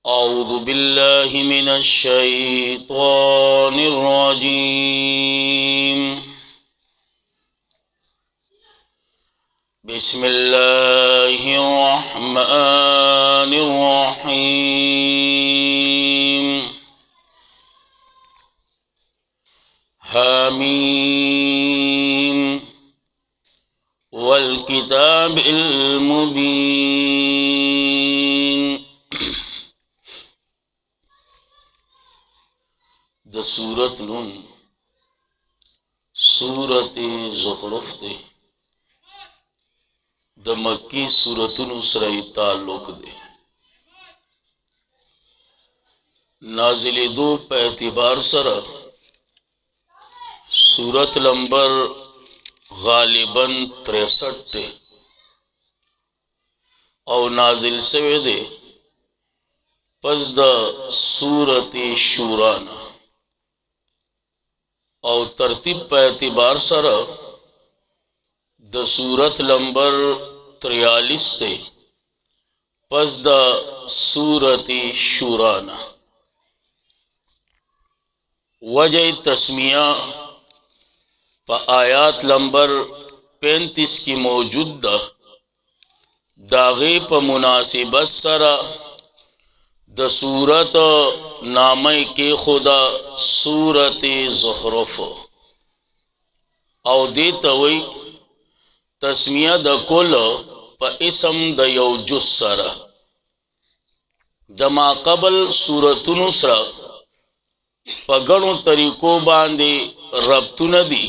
أعوذ بالله من الشيطان الرجيم. بسم الله الرحمن الرحيم. حميم والكتاب المبين. د سورت نوم سورت زخرف دے. د مکی سورتونو سره تعلق دے. نازل دو په اعتبار سره سورت نمبر غالباً 63 دے او نازل شوی دے پس د سورت شورا نه، او ترتیب په اعتبار سره د سورت نمبر 43 تے پس د سورت شورا نه. وجہ تسمیہ پا آیات نمبر 35 کی موجود دا داغی پا مناسبت سره د سورت نامی کے خدا سورت زخرف او دیتا وی تسمیہ د کل پا اسم د یو جز سره د ما قبل سورتونو سره پا گنو طریقو باندے ربطونه دی.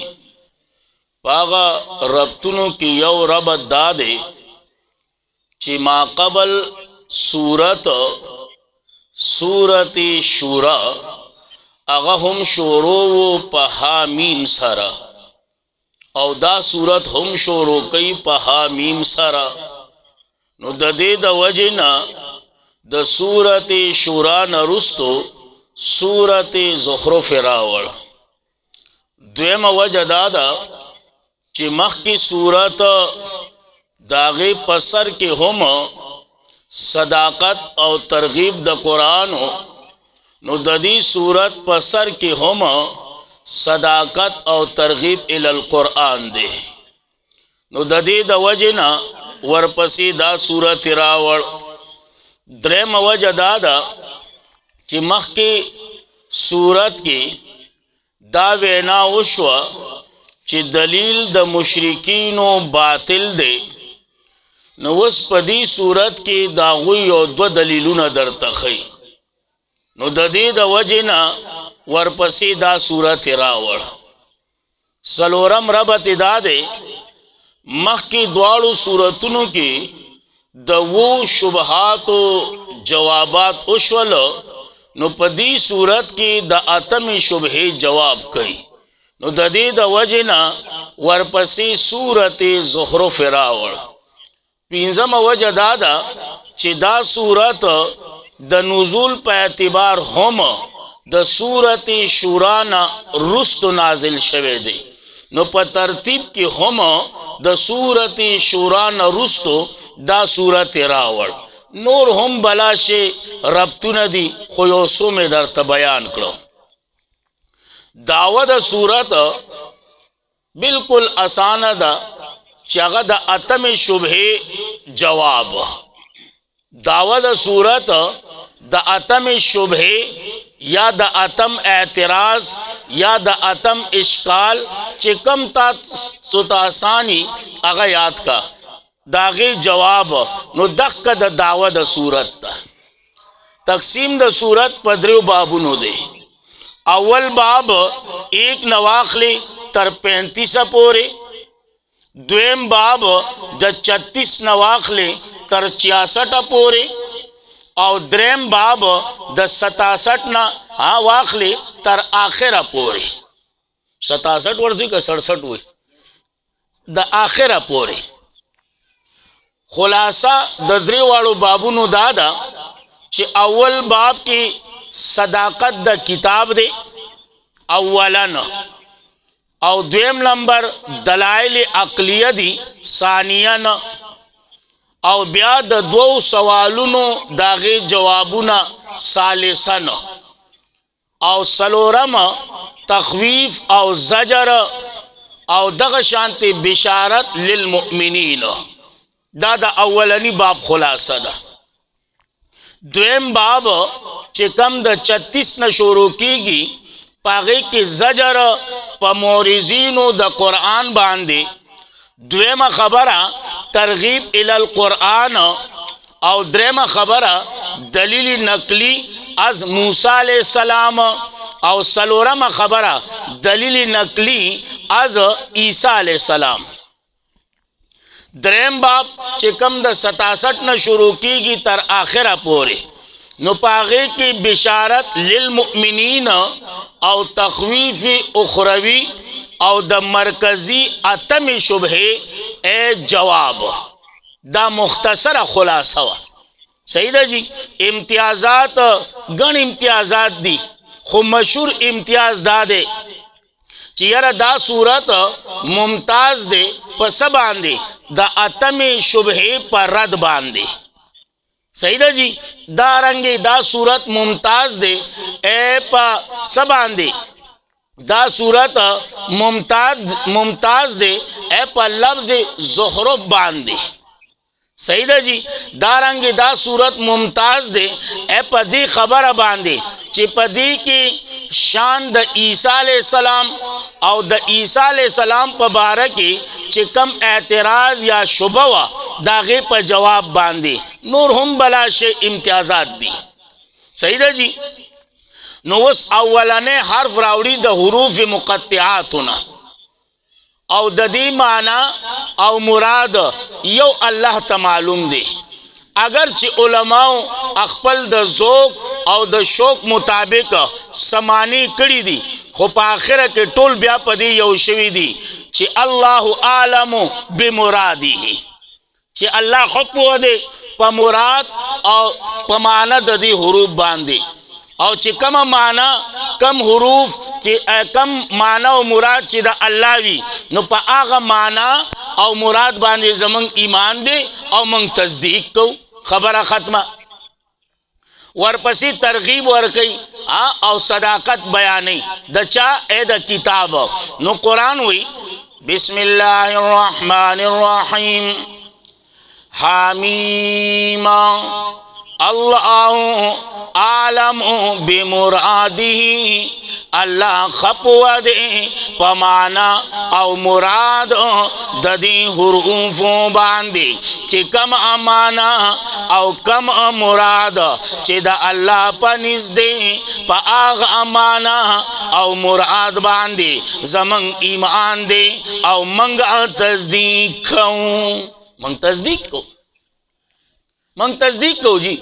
پاغا ربطونو کی یو ربط دادے چی ما قبل سورت شورا اغا هم شورو پا حامیم سرا او دا سورت هم شورو کئی پا حامیم سرا. نو دا دے دا وجنا دا سورت شورا نرستو سورت زخرف راوڑ. دویم وجہ دادا چی مخ کی سورت داغی پسر کے هم صداقت او ترغیب د قرآنو، نو ددی صورت پسر کی هم صداقت او ترغیب الالقرآن دے. نو ددی د وجنا ورپسی دا صورت راوڑ. درم وجہ دادا کہ مخ کی صورت کی دا وینا وشوا چی دلیل د مشرکینو باطل دے. نو اس پدی صورت کی داغوی او دو دلیلون در تخی. نو ددی دا وجنا ورپسی دا صورت راوڑ. سلورم ربط دا دے مخ کی دوارو صورتونو کی دو شبہات و جوابات اشولو، نو پدی صورت کی دا اتمی شبہی جواب کئی. نو ددی دا وجنا ورپسی صورت زخرف راوڑ. پینزم وجہ دادا چی دا صورت د نزول پا اعتبار هم د صورت شورانا رست نازل شوے دے. نو پا ترتیب کی هم د صورت شورانا رست دا صورت راوڑ. نور هم بلاشے ربطو ندی خویوسو میں در تبیان کرو. دعوت صورت بالکل آسان دا چاگہ دا اتم شبہ جواب. دعوت صورت دا اتم شبہ یا دا اتم اعتراض یا دا اتم اشکال چکم تا آسانی اگا یاد کا داغی جواب. نو دق دا دعوت صورت تا تقسیم دا صورت پدریو بابونو دے. اول باب 1 نواخلی تر 35 پورے. دویم باب دا 36 نواخلی تر 66 پورے. او دریم باب دا 67 نواخلی تر آخر پورے. 67 ورزی کا 67 ہوئی دا آخر پورے. خلاصہ دا دریوالو بابونو دادا چی اول باب کی صداقت دا کتاب دے اولاً، او دویم نمبر دلائل عقلیہ دی ثانیاً، او بیا د دوو سوالونو داغه جوابونه ثالثن او سلورم تخویف او زجر او دغه شانتی بشارت للمؤمنین. دا د اولنی باب خلاصه ده. دویم باب چې کم د 36 نه شروع کیږي پاغه کې زجر په مورزینو د قرآن باندې. دویمه خبره ترغیب الی القرآن او دریمه خبره دلیل نقلی از موسی علیہ السلام او سلورمه خبره دلیل نقلی از عیسی علیہ السلام. دریم باب چې کم د 67 نه شروع کیږي تر آخره پورې نو پاغه کې بشارت للمؤمنین او تخویف اخروی او د مرکزی اتم شبهه اے جواب. دا مختصر خلاصه وا. صحیح ده جی. امتیازات گن امتیازات دی خو مشهور امتیاز دا ده چې یاره دا صورت ممتاز ده پس باندې د اتم شبهه پر رد باندې. صحیح ده جی. دا رنگی دا صورت ممتاز ده اے پا سباندے دا صورت ممتاز دے اے پا لفظ زخرف باندے. صحیح ده جی. دا رنگی دا صورت ممتاز دے اے پا دی خبر باندے چی پا دی کی شان د عیسی علیہ السلام او د عیسی علیہ السلام پا بارکی چی کم اعتراض یا شبہ دا غی پا جواب باندے. نور هم بلاشے امتیازات دی. صحیح ده جی. نو اس اولنے حرف راوڑی د حروف مقطعاتنا او د دی معنی او مراد یو اللہ تا معلوم دی. اگر چی علماء اخپل د ذوق او د شوق مطابق سمانی کری دی خو پا آخر کے ټول بیا پا دی یو شوی دی چی اللہ عالم بمرادی چی اللہ خود پو دے پا مراد او پا معنی د دی حروف باندی او چې کم معنی کم حروف چې کم معنی او مراد چې د الله وی نو په هغه معنی او مراد باندې زمون ایمان دی او مونږ تصدیق کو. خبره ختمه. ورپسې ترغیب ورکي او صداقت بیانې د چا اې د کتاب. نو قرآن وی بسم الله الرحمن الرحیم حامیم اللہ عالم بمرادی. اللہ خپو دے پمانا او مراد ددی حروفوں باندے چی کم امانا او کم مراد چی دا اللہ پنیز دے پا آغ امانا او مراد باندے زمن ایمان دے او منگ تصدیق کو. منگ تصدیق کو جی.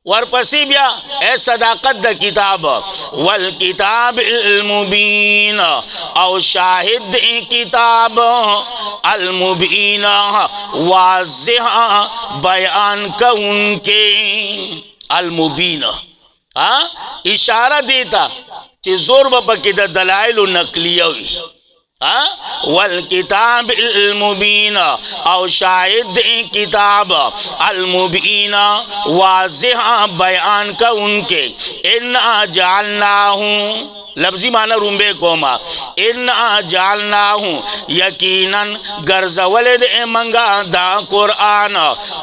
ورپسی بیا اے صداقت دا کتاب والکتاب المبین او شاہد کتاب المبین واضح بیان کا ان کے. المبین اشارہ دیتا چی زور با پکی دا دلائل نقلیوی. والکتاب المبین او شاہد کتاب المبین واضح بیان کا ان کے. انا جعلناہم لفظی معنی رومبے کوما انا جعلناہم یقیناً گرزولد منگا دا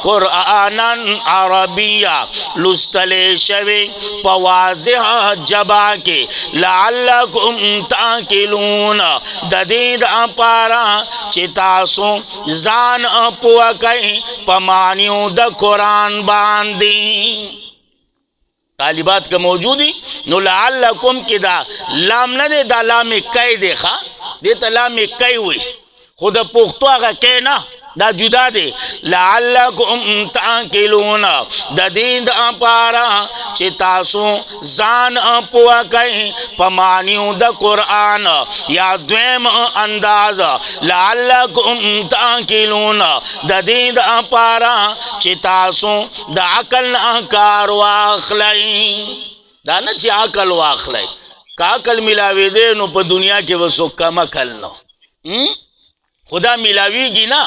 قرآناً عربیہ لستلے شوی پواضح جبا کے لعلکم تاکلون ددید پارا چتاسو زان پوکئی پمانیو دا قرآن باندی. طالبات کا موجودی نو لعلکم کی دا لام ندے دا لام کئی دے خواہ دیتا لام کئی ہوئی خود پختو آگا کئی نا دا جدا دے. لعلکم تاکلون دا دین دا پارا چی تاسو زان پوا کئی پمانیو دا قرآن. یا دویم انداز لعلکم تاکلون دا دین دا پارا چی تاسو دا عقل کار واخلائی. دا نا چی عقل واخلائی کا عقل ملاوی دے نو پا دنیا کے وسو کم عقل نو خدا ملاوی گی نا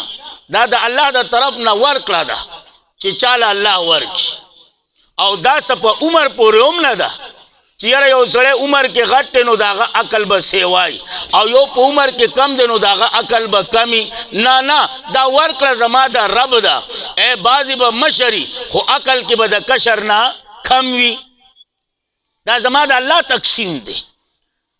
دا دا اللہ دا طرف نا ورکلا دا چی چالا اللہ ورکی او دا سپ عمر پورې هم نه ده چې یاره یو سړی عمر کې غټ دی نو د هغه عقل به سیوای او یو په عمر کې کم دی نو د هغه عقل به کمی نه نه دا ورکړه زما د رب ده ای بعضې به مشري خو عقل کې به د کشر نه کم وي دا زما د الله تقسیم دی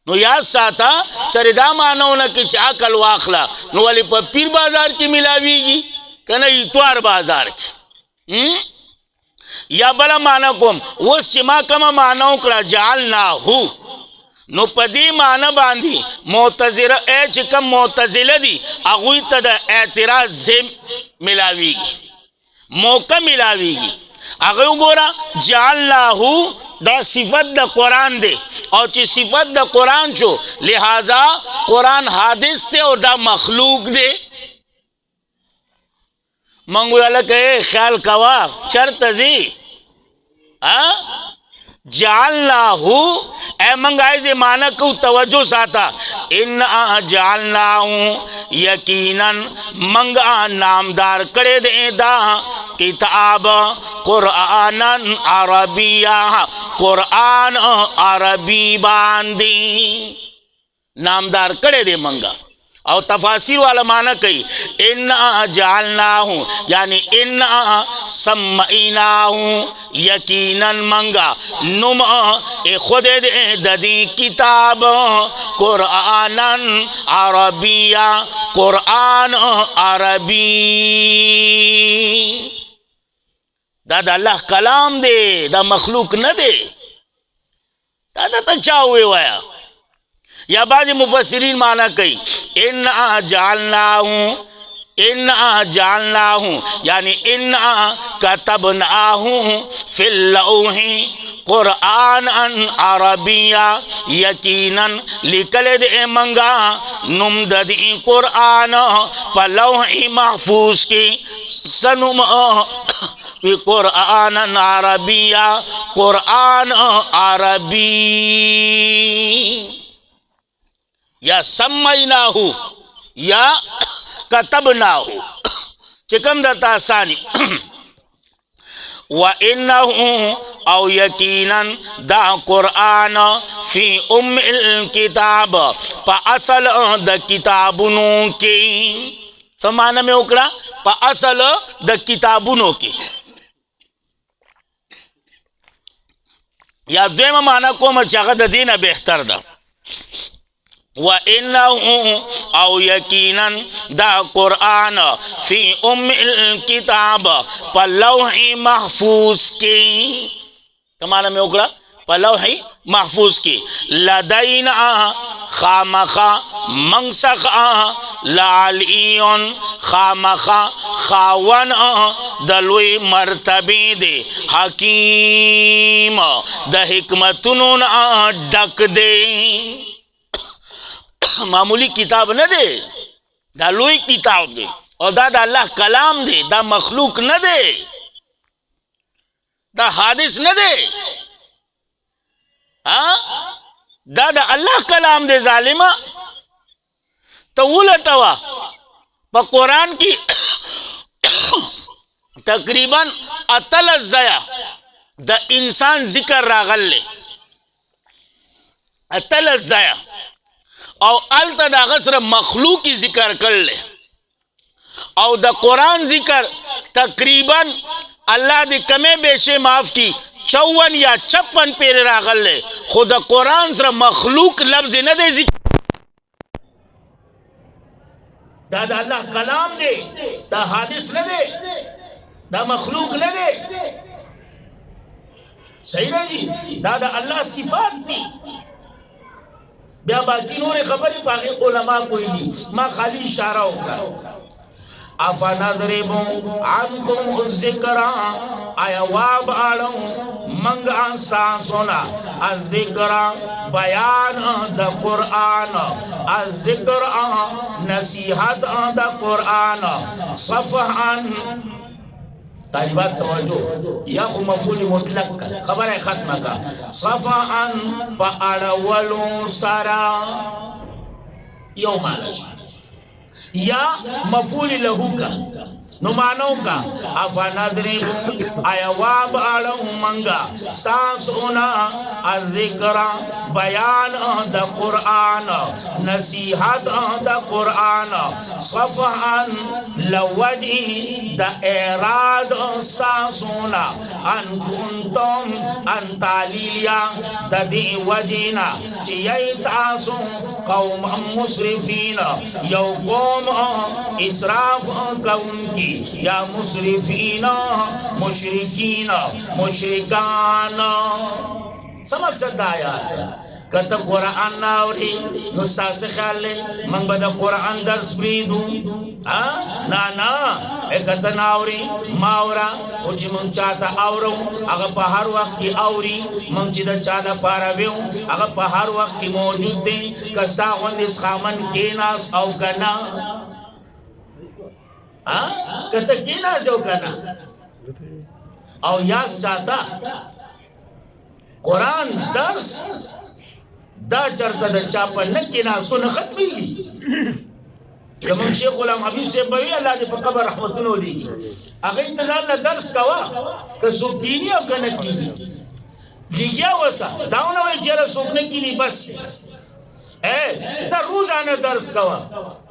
نو یاد ساته چرې دا معنونه کې چې عقل واخله نو ولې په پیر بازار کې ملاویږي که نه اتوار بازار کې یا بلا معنی کوم اوس چې ما کومه معنی وکړه جعلناهو نو په دې معنی باندې معتزله چې کوم معتزله دي هغوی ته د اعتراض ځای ملاویږي موقع ملاویږي هغه وګوره جعلناهو دا صفت د قرآن دی او چې صفت د قرآن شو لہذا قرآن حادث دی او دا مخلوق دی منگو یا لکه خیال کوا چرت زی جعلناہو اے منگائی زی معنی کو توجہ ساتا انا جعلناہو یقیناً منگا نامدار کرے دے دا کتاب قرآن عربیہ قرآن عربی باندی نامدار کرے دے منگا او تفاسیر والا معنی کئی انا جعلناہو یعنی انا سمعیناہو یقیناً منگا نم خود ددی کتاب قرآناً عربیہ قرآن عربی دا اللہ کلام دے دا مخلوق نہ دے دا چاہوے وایا یا بعض مفسرین معنی کئی انا جعلناہو یعنی انا کتبناہو فی اللوح قرآن عربیہ یقیناً لکل دے منگا نمددی قرآن پا لوح محفوظ کی سنم قرآن عربیہ قرآن عربی یا سمیناہو یا کتبناہو چکم درتا آسانی وَإِنَّهُ او یقیناً دا قرآن فی ام الکتاب پا اصل دا کتابونو کی سمانا میں اکڑا پا اصل دا کتابونو کی یا دویم معنی کوم چاگه دا دین بہتر دا وَإِنَّهُ او یقیناً دا قرآن فی ام الکتاب پا لوح محفوظ کی کمانا میں اکڑا پا لوح محفوظ کی لدینا خامخا منسخا لعلیون خامخا خاون دلوی مرتبی دے حکیم دا حکمتنون ڈک دے معمولی کتاب نہ دے دا لوی کتاب دے اور دا اللہ کلام دے دا مخلوق نہ دے دا حادث نہ دے دا اللہ کلام دے ظالمہ تو وہ لٹوا پا قرآن کی تقریباً اتل الزیا دا انسان ذکر راغل لے اتل الزیا او التا دا غصر مخلوقی ذکر کر لے او دا قرآن ذکر تقریباً اللہ دی کمے بیشے معاف کی 54 یا 56 پیر راغل لے خود دا قرآن سر مخلوق لفظ نہ دے ذکر دا اللہ کلام دے دا حادث نہ دے دا مخلوق نہ دے صحیح نا جی دا اللہ صفات دی بیا باقی نور خبری پاگے علماء کوئی نہیں ما خالی اشارہ ہوگا افنضرب عنکم الذکر آیا واب آلوں منگ انساسونا الذکر بیان دا قرآن الذکر نصیحت دا قرآن صفحان طالبات توجہ یا خو مفعول مطلق کا خبر ہے ختم کا صفحان پا اڑولو سارا یو معنی یا مفعول لہو کا نمانو کا افنضرب ایواب علو منگا ستاسونا الذکر بیان دا قرآن نصیحت دا قرآن صفحان لوجی دا اعراض ستاسونا ان کنتم ان تعلیلیا دا دی وجینا چیئی تاسو قوم مسرفین یو قوم اسراف قوم کی یا مسرفین مشرکین مشرکان سمجھ سکتا آیات ہے کتا قرآن ناوری نستاس خیال لے من بدا قرآن درس بریدو نا کتا ناوری ماورا خوچی من چاہتا آورو اگا پا ہر وقت کی آوری من چی دا چاہتا پارا بیو اگا پا ہر وقت کی موجود دیں کستا غندس خامن کیناس او کنا کتا کیناس او کنا او یاد ساتا قرآن درس دا چرتا دا چاپا نکینا سن ختمی لی زمان شیخ غلام حبیب سے بوی اللہ دے پا قبر رحمتنو لی اگر انتظار نا درس کوا کہ سوک دینی او کہ نکینی لیگیا وسا داونا وی چیرا سوک نکینی بس تا روزانا درس کوا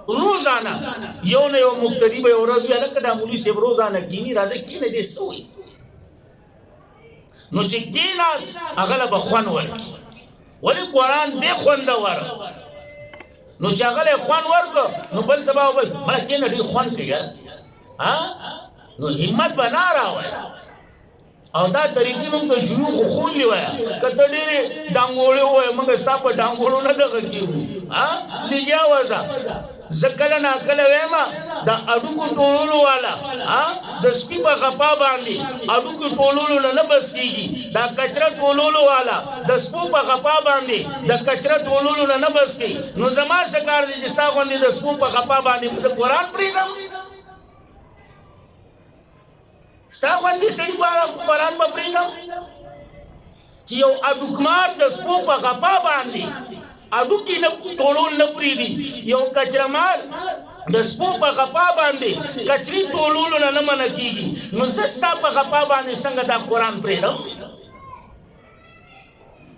روزانا یون یو مقتدی بے ورزوی الگ دا مولی سے روزانا کینی رازے کینے دے سوئی نو چی کیناس اغلب خوان ورکی ولی قرآن دے خوان دا ور نو چی اغلب خوان ورکو نو بل سباو بل ملا کینا دی خوان کیا نو حمد بنا رہا ہویا او دا طریقی منگ تو شروع کو خون لیوایا کتا دیرے ڈانگوڑے ہوئے منگا ستا پا ڈانگوڑو نا دقا کیو لیگیا وزا زکلا ناکلا ویما دا اڈو کو ٹولولو والا دا سپی پا غپا باندی اڈو کو ٹولولو نا نبس کیگی دا کچرا ٹولولو والا دا سپو پا غپا باندی دا کچرا ٹولولو نا نبس کی نو زمان سکار دی جستا خوندی دا سپو پا غپا باندی دا قرآن پریدم ستا خوندی سڑی پارا قرآن پا پریدم چیو اڈوکمار دا سپو پا غپا باندی اڈو کی ٹولول نپری دی یو کچرمار دسپو پا غپا باندے کچری ٹولولو نا نمانا کی گی نو زستا پا غپا باندے سنگا دا قرآن پریدو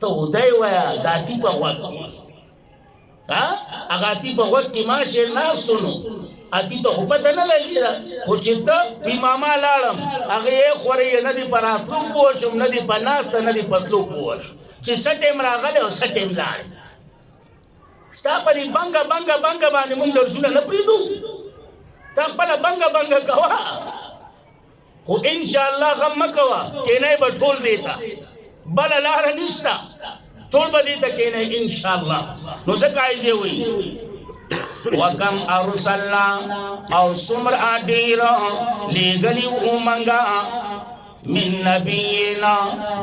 تو دائی ویا داتی پا وقت کی اگاتی پا وقت کی ماں شیر ناستو نو آتی تو خوبتا نا لگی را خوچتا پی ماما لارم اگه ایک خوری ندی پر آتلو پوشم ندی پر ناستا ندی پتلو پوش چی سٹیم راغلے و سٹیم لارم ستا پا دی بنگا بنگا بنگا بانی من درسونا نپریدو تا پلا بنگا بنگا کوا خو انشاءاللہ غم مکوا کینای با ٹھول دیتا بلا لارا نشتا ٹھول با دیتا کینای انشاءاللہ نو سکائزے ہوئی وکم ارسلنا او سمر آدیرا لیگلی اومنگا من نبینا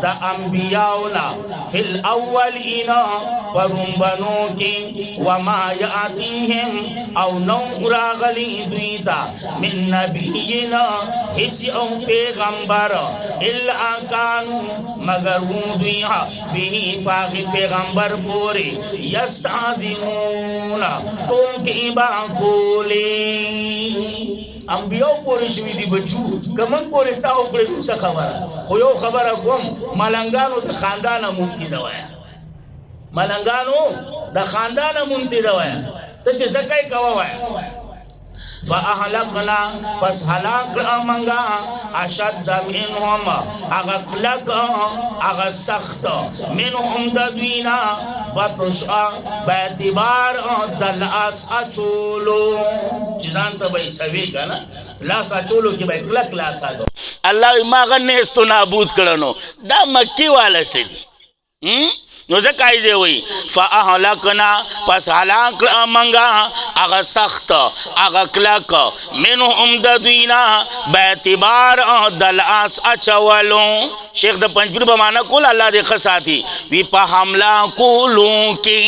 دا انبیاؤنا فی الاولین ورنبنو کی وما یعطیہم او نو راغلی دویتا من نبینا حسی او پیغمبر الا کانو مگر دویا بھی پاکی پیغمبر پوری یستعزمون تو کی باکولی انبیاء پوری شوی دی بچو کمن پوری تاو کلی دوسا خبر خویو خبر اکوم ملنگانو دا خاندانا ممتی دوایا ملنگانو دا خاندانا ممتی دوایا تا چه زکای کوایا فاحلقنا پس حلاق امنگا اشد منهم اغلق اغ سخت منهم ددوینا بطشا باعتبار دلاس اچولو چیزان تا بای سوی کنا لاس اچولو کی بای کلک لاس آدو اللہ ما غنیستو نابود کرنو دا مکی والا سے دی نو زکایزے ہوئی فاحلقنا پس حلاق امنگا اغا سخت اغا کلک منهم ددوینا باعتبار دلاس اچولو شیخ دا پنجپور بمانا کول اللہ دے خساتی وی پا حملہ کولو کی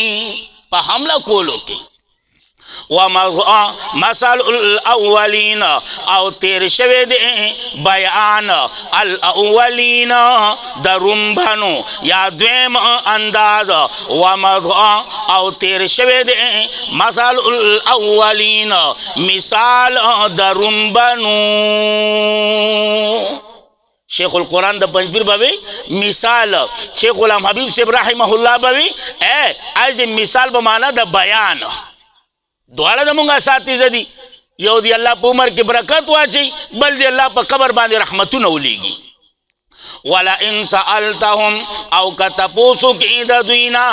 मसल अव्वलीन और तेर शवे दे बयान अल अव्वलीन दरुम्भनु या द्वेम अंदाज और तेर शवे दे मसल अव्वलीन मिसाल दरुम्भनु शेखुल कुरान द पंजपीर बाबी मिसाल शेख गुलाम हबीब से रहमहुल्लाह बाबी एज मिसाल बमाना द बयान द्वारा दमुंगा साथी जदी यो दी अल्लाह पे उमर की बरकत वाची बल दी अल्लाह पे कबर बांधे रहमतु नौलीगी वला इन सअलतहुम औ कतपोसु की दुइना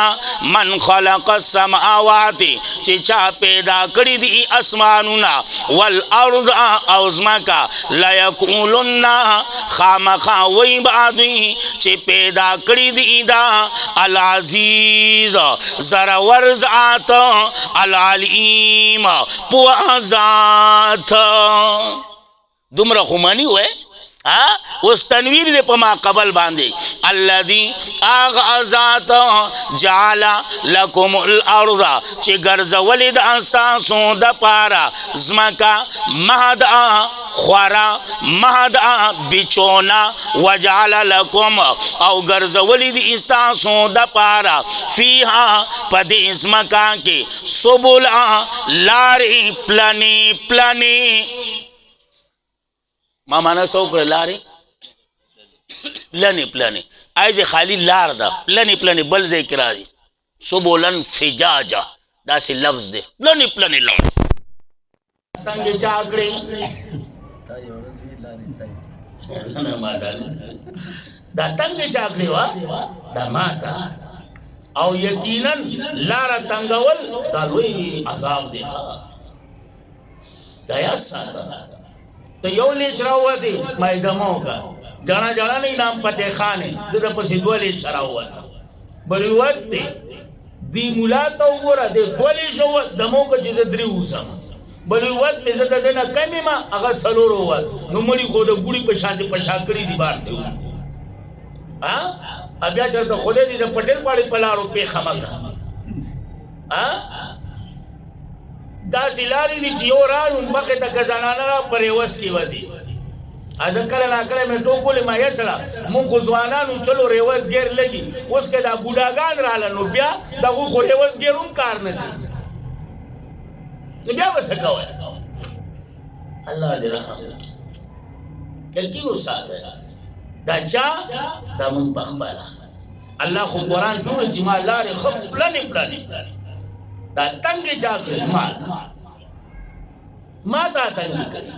मन खलक समावाति चिचा पैदा करी दी आसमानुना वल अर्द औजमा का लयकुलुन्ना खामखा वही बादुई चे पैदा करी दी दा अल अजीज जरवर जात अल अलीम पुआ जात दुमरा खुमानी हुए उस तनवीर दे पमा कबल बांधे अल्लदी आगाजात जाला लकुमुल अर्दा चे गर्ज वलिद अस्तासो द पारा जमका महदा ख्वारा महदा बिचोना वजाला लकुम औ गर्ज वलिद अस्तासो द पारा फीहा पदे जमका के सुबुला लारे प्लने प्लने मामाना सौकड़ लारे प्लने प्लने आज खाली लार दा प्लने प्लने बल दे करा दी सुबोलन फिजाजा दासी लफ्ज दे प्लने प्लने लफ्ज तंगे चाकड़े दा तंगे चाकड़े वा दा माता और यकीनन लारा तंगवल दा लोई अजाब देखा दया साता तो यो लेच रहा हुआ थी मैदमों का जाना जाना नहीं नाम पते खाने जिधर पसी दो लेच रहा हुआ था बड़ी वक्त दी मुला तो वो रहा दे दो लेच हुआ दमों का जिसे द्री उसम बड़ी वक्त जिसे देना कमी माँ अगर सलोर हुआ नुमली को तो गुड़ी पशांति पशाकरी दी बात थी हाँ अब या चलता खुदे दी जब पटेल पाड़ी पलारो पे खमका हाँ दासिलारी दी चियोरा उन बके तक जनाना परेवस की वजी आज कल ना करे मैं तो बोले मैं चला मुंह खुजवाना नु चलो रेवस गेर लेगी उसके दा बुढ़ागान राला नु ब्या दा वो रेवस गेर उन कार न थी तो ब्या बस का है अल्लाह दे रहम यकीन उसाद है दा चा दा मुन बखबला अल्लाह को कुरान क्यों जिमाला रे खब प्लानी प्लानी दा तंगे जाके माता तंगी करी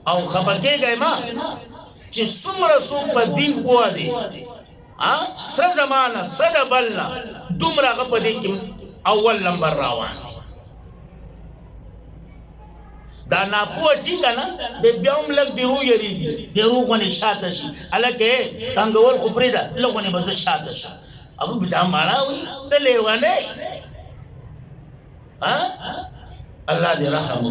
और खबके गए माँ ची सुमर सुम पर दिन बुआ दे स जमाना सद बलना दुमरा गपदे की अव्वल नंबर रावान दा ना पुआ चीका ना दे ब्याम लग बिहू यरी दे रू कोनी शातशी अलगे तंगवल खुपरीदा लोगों ने बस शातशी अब बिता मारा हुई ते लेवाने अल्लाह दे रहम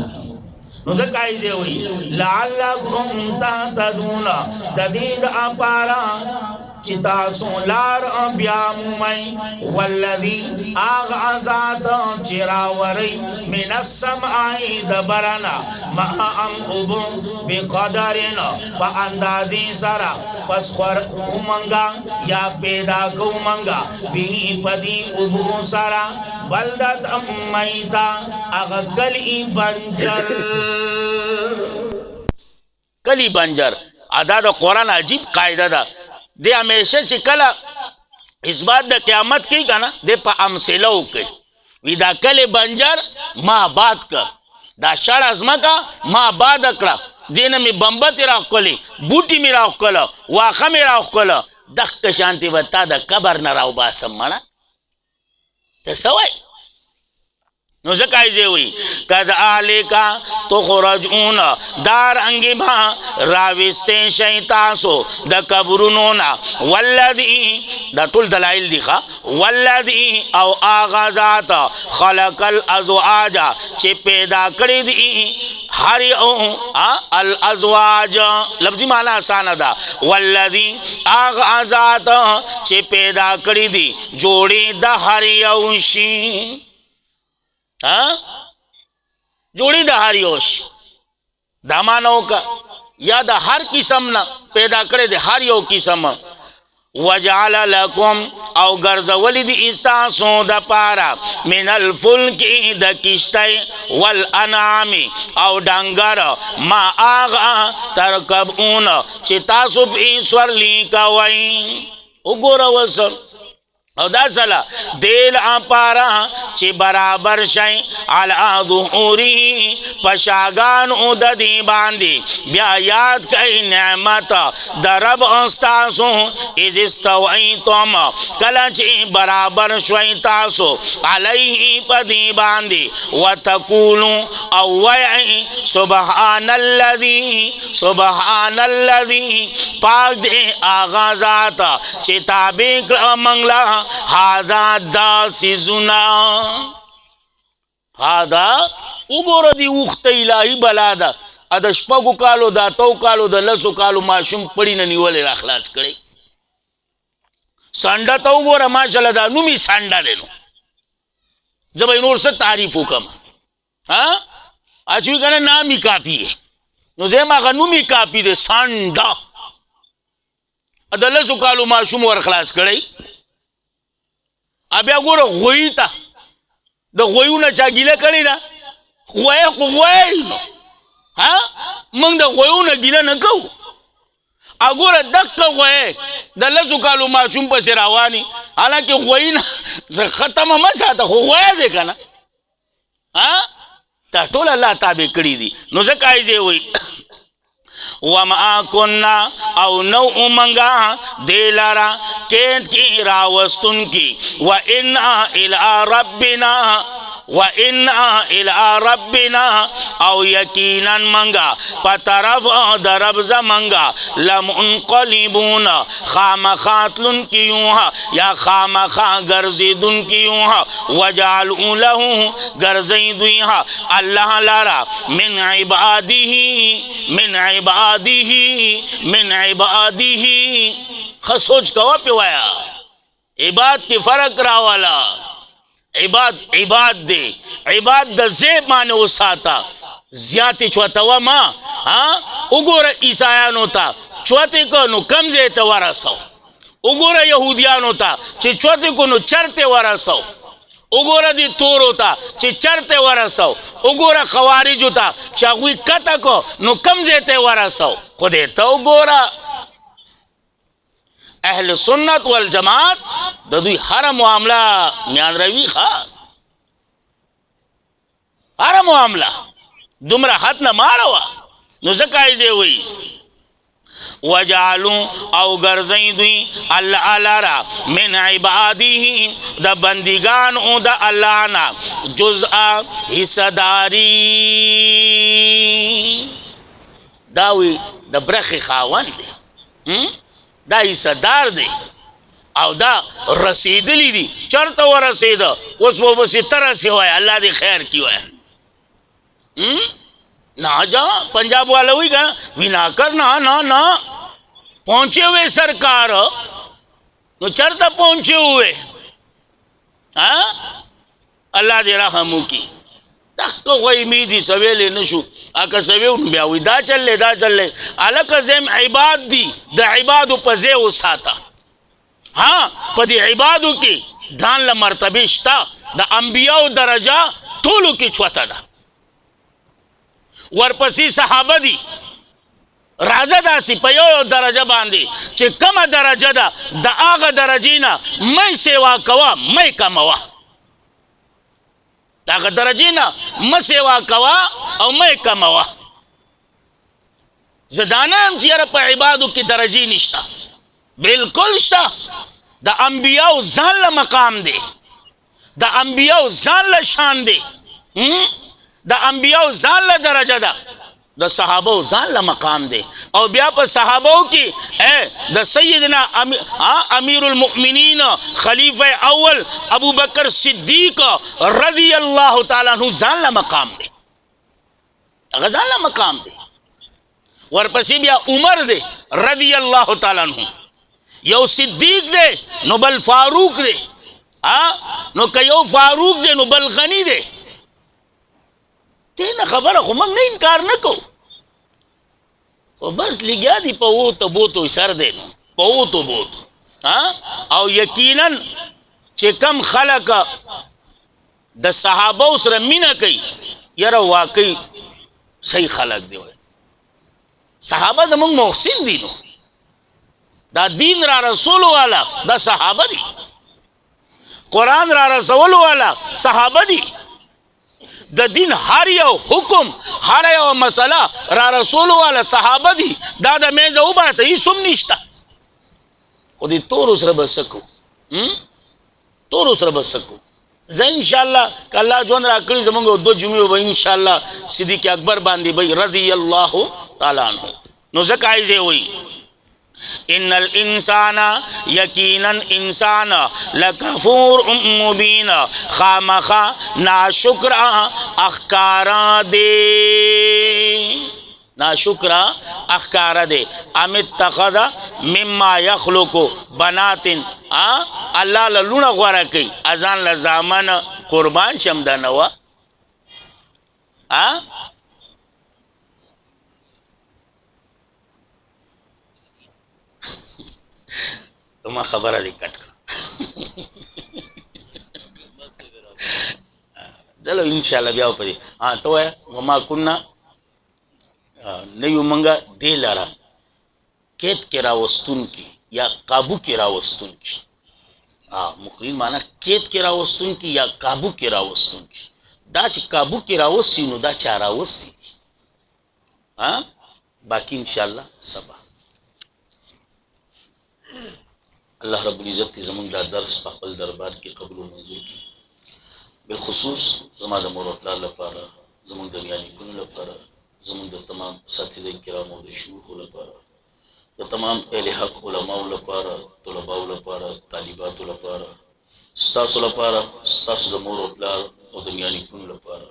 नुज़ कायदे हुई लअल्लकुम तहतदून तदीद अपारा चितासो लार ब्यामुमई वल्लवी आगाजात चिरावरी मिनस्समाई दबरना माअम उबु बिक़दरिन व अंदाज़ी सरा पसखर उमंगा या पैदा उमंगा भी पदी उबु सरा बलदत अम्मईता अगली बंजर कली बंजर अदा द कुरान अजीब कायदा दा दे हमेशा चिकला इस बात द क़यामत की का ना दे पा अमसेलो के विदा कले बंजर माँ बात कर दा शड़ अजमा का माँ बाद अकड़ा दिन में बम्बत राखली बूटी में राखल वाखा में राखल दख शांति बता द कबर न राव बासम मना ते सवाई नुज़काइजे हुई कद आले का तो खुरजून दार अंगिमा राविस्ते शैतासो द कबरुनोना वल्लदी द तुल दलाइल दिखा वल्लदी औ आगाजात खलकल अज़वाजा चे पैदा करी दी हरि अल अज़वाज लफ्ज़ी माना आसान दा वल्लदी आगाजात चे पैदा करी दी जोड़ी द हरियौशी جوړي د هر یوش دا مانو کا یا د هر قسم نه پیدا کړي د هر یو قسم وجعل لكم او ګرځولې دي استاسو د پارا من الفلک د کشتۍ والانعام او ډنګر ما آغا ترکبون چې تاسو په سورلی کوي وګوره وسم او دا سلا دیل اپارا چې برابر شي علی ظهوری پشاگان او د دی باندې بیا یاد کئ نعمت در رب استاسو اذ استویتم کله چې برابر شوي تاسو علیه پدی باندې وتقولوا او وای سبحان الذی پاک دی آغازات چې تابع منگلا هذا دا سیزونا هذا وګوره دی وخت الهی بلا ده د شپږو کالو دا تو کالو د لسو کالو ماشوم پړی نه نیولې را خلاص کړي سانډا ته وګوره ماشاءالله دا نومي سانډا دی نو زبې نور څه تعریف وکم اچوي کنه نامي کاپی نو زما غنومي کاپی دی سانډا د لسو کالو ماشوم ور خلاص کړي بیا ګوره غوی ته د غویونه چا ګیله کړې ده غوی خو غوی نو موږ د غویونه ګیله نه کوو ګوره دقه غوی د لسو کالو ماشوم پسې رواني حالانکه غوی نه ختمه مه ساته خو غوی دی که نه دا ټول الله تابع کړي دي نو ځکه ایزې وایي وما كنا او نو منگا دیلارا کینت کی راوستن کی وإنا إلى ربنا او یقینا منگا پترف درب زمنگا لمنقلبون خامخاتلن کیوها یا خامخا گرزیدن کیوها وجعلوا له گرزیدوها اللہ لارا من عباده خسوچ کوا پیوایا عباد کی فرق راوالا عباد دے عباد دا زیب مانے وساتا زیادی چوتاوا ما اگورا عیسائیانو تا چوتی کو نو کم زیتا ورسو اگورا یہودیانو تا چی چوتی کو نو چرتے ورسو اگورا دی تورو تا چی چرتے ورسو اگورا خوارجو تا چاگوی کتا کو نو کم زیتے ورسو خودیتا اگورا اہل سنت والجماعت دا دوی ہر معاملہ میان روی خواہ ہر معاملہ دمرا حد نہ ماروا نو زکایزے ہوئی وجعلوا او گرزیں دوی اللہ لارا من عبادی دا بندگان او دا اللہ نا جزء حصہ داری داوی دا برخ خاون دے دا حصہ دار دے او دا رسیدلی دی چرتا و رسید اس وہ بسی طرح سے ہوئے اللہ دی خیر کی ہوئے نا جا پنجاب والا ہوئی گا وینا کر نا پہنچے ہوئے سرکار نو چرتا پہنچے ہوئے اللہ دی رحمو کی تخت غوی میدی سویلے نشو اکا سویو بیاوی دا چل لے علاقہ زیم عباد دی دا عبادو پا زیو ساتا پا دی عبادو کی دان لمرتبشتا دا انبیاء درجہ طولو کی چوتا دا ورپسی صحابہ دی راجہ دا سی پیو درجہ باندی چی کم درجہ دا آغا درجینا میں سیوا کوا میں کموا دا درجینا میں سیوا کوا او میں کموا زدانا ہم چیارا پا عبادو کی درجی نشتا بالکل شتا دا انبیاء زان مقام دے دا انبیاء زان شان دے دا انبیاء زان درجہ دا صحابہ زان مقام دے او بیا پا صحابہ کی دا سیدنا امیر المؤمنین خلیفہ اول ابو بکر صدیق رضی اللہ تعالیٰ عنہ زان مقام دے اگر زان مقام دے ورپسی بیا عمر دے رضی اللہ تعالیٰ عنہ یو صدیق دے نو بل فاروق دے نو کہ یو فاروق دے نو بل غنی دے ته نه خبره خو موږ نه انکار نه کوو خو بس لګیا دي په ووتو بوتو سر دی نو په ووتو بوتو او یقینا چې کم خلک د صحابه سره مینه کوي یاره واقعي صحیح خلک دی وای صحابه زمونږ محسن دي نو دا دین را رسول والا دا صحابه دي قرآن را رسول والا صحابه دي د دین هر یو حکم هر یو مسله را رسول والا صحابه دي دا د میزه وباسه هیڅ هم نشته خو دې تورو سره به څه کوو تورو سره به څه کوو زه انشاءالله که الله ژوند راکړي زمونږ 2 جمعې به انشاءالله صدیق اکبر باندې به رضی الله تعالی عنه نو ځکه ایزه وایي ان الانسان یقینا انسان لکفور مبین خامخا ناشکر اخکارا دے ناشکر اخکارا دے ام اتخذ مما یخلق بنات اللہ للونا غورا کی ازان لزامن قربان شمدانوا ما خبره دې کټ کړه چلو ان شاء الله بیا په دې ته وای وما كنا نه یو منګه دې لاره کېد کې راوستون کی یا قابو کې راوستون کی مقرین معنا کېد کې راوستون کی یا قابو کې راوستون کی دا چې قابو کې راوستي نو دا چا راوستي باقی ان شاء الله سبا الله رب العزت زمونږ دا درس په خپل دربار کې قبول او منظور کړي بالخصوص زما د مور او پلار لپاره زمونږ د نیا نیکونو لپاره زمونږ د تمام اساتذه کرام او د شيوخ لپاره د تمام اهل حق علماو لپاره طلباو لپاره طالباتو لپاره ستاسو لپاره ستاسو د مور او پلار او د نیا نیکونو لپاره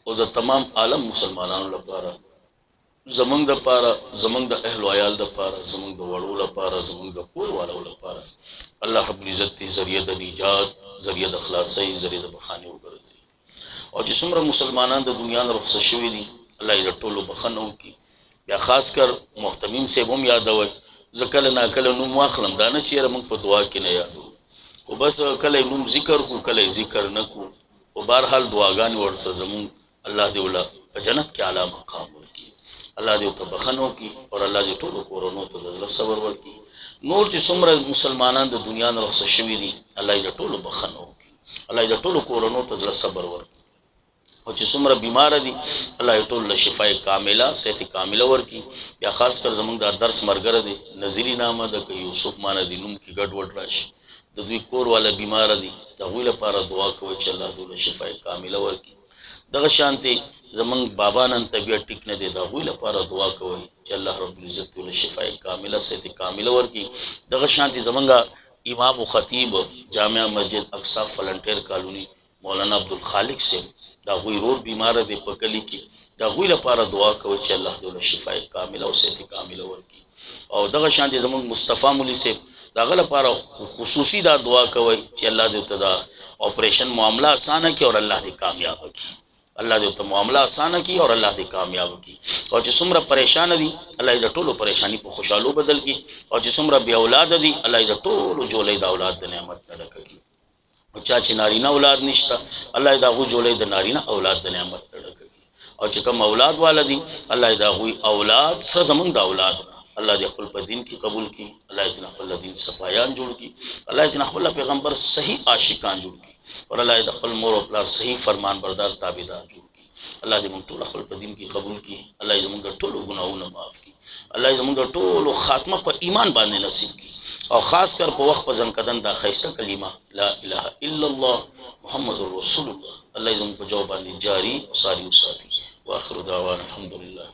او د تمام عالم مسلمانانو لپاره زمونږ د پاره زمونږ د اهل او عیال د پاره زمونږ د وړو لپاره زمونږ د کور والو لپاره الله رب العزت ذریعہ د نجات ذریعہ د خلاصۍ ذریعہ د بخانه وګرځي او چې څومره مسلمانان د دنیا نه رخصت شوي دي الله یې ټولو بخنه وکړي بیا خاص کر محتمیم صاحب هم یادوي زه کله ناکله نوم واخلم دا نه چیرې موږ په دعا کې نه یادو خو بس کله نوم ذکر کو کله ذکر نه کو او بهرحال دعاګانې ورسره زمونږ الله دې ولا په جنت کې اعلی مقام ورکړي الله دې ته بخنو کی اور الله دې ټول کورونو ته د صبر ورکړي نور چې څومره مسلمانان د دنیا نه رخصت شوي دي الله دې ټول بخنو کی الله دې ټول کورونو ته د صبر ورکړي او چې څومره بیمار دي الله دې ټول شفای کامله صحت کامله ورکړي یا خاص کر زمونږ د درس مرګره دي نظری نامه د یوسف مان دي نوم کې ګډ وډ راشي د دوی کور والا بیمار دي د غوی لپاره دعا کوي چې الله دې شفای کامله ورکړي دغه شانتي زمونږ بابا نن طبیعت ټیک نه دی د غوی لپاره دعا کوي چې الله رب العزت له شفای کامله صحت کامله ورکړي دغه شانتي زمونږ امام او خطیب جامع مسجد اقصا فلنټیر کالونی مولانا عبدالخالق سے دا غوی رور بیمار دی په کلی کې دا غوی لپاره دعا کوي چې الله دې له شفای کامله او صحت کامله ورکړي او دغه شانتي زمونږ مصطفی مولوی سے داغه لپاره خصوصي دا دعا کوي چې الله دې ته دا اپریشن معاملہ آسان کړي او الله دې کامیاب کړي الله دې ته معاملہ آسان کړي او الله دې کامیاب کړي او چې څومره پریشان دي الله دې ټولو پریشانی په خوشحالو بدل کړي او چې څومره بے اولاد دي الله دې ټولو جوړې د اولاد د نعمت نه ډکړي او چا چې نارینه اولاد نشته الله دې هغه جوړې د نارینه اولاد د نعمت نه ډکړي او چې کوم اولاد والدي الله دې هغه اولاد سره زمونږ د اولاد الله دې خپل په دین کې قبول کړي الله دې خپل دین صفایان جوړ کړي الله دې خپل پیغمبر صحیح عاشقان جوړ کړي اور الله دې خپل مور او پلار صحیح فرمان بردار تابعدار جوړ کړي الله دې موږ ټول خپل په دین کې قبول کړي الله دې موږ ټول ګناهونه معاف کړي الله دې موږ ټول خاتمه په ایمان باندې نصیب کړي او خاص کر په وخت په ځنکدن دا خیسته کلمه لا اله الا الله محمد رسول الله الله دې موږ په جواب باندې جاری او ساری وساتي واخر دعوانا الحمد لله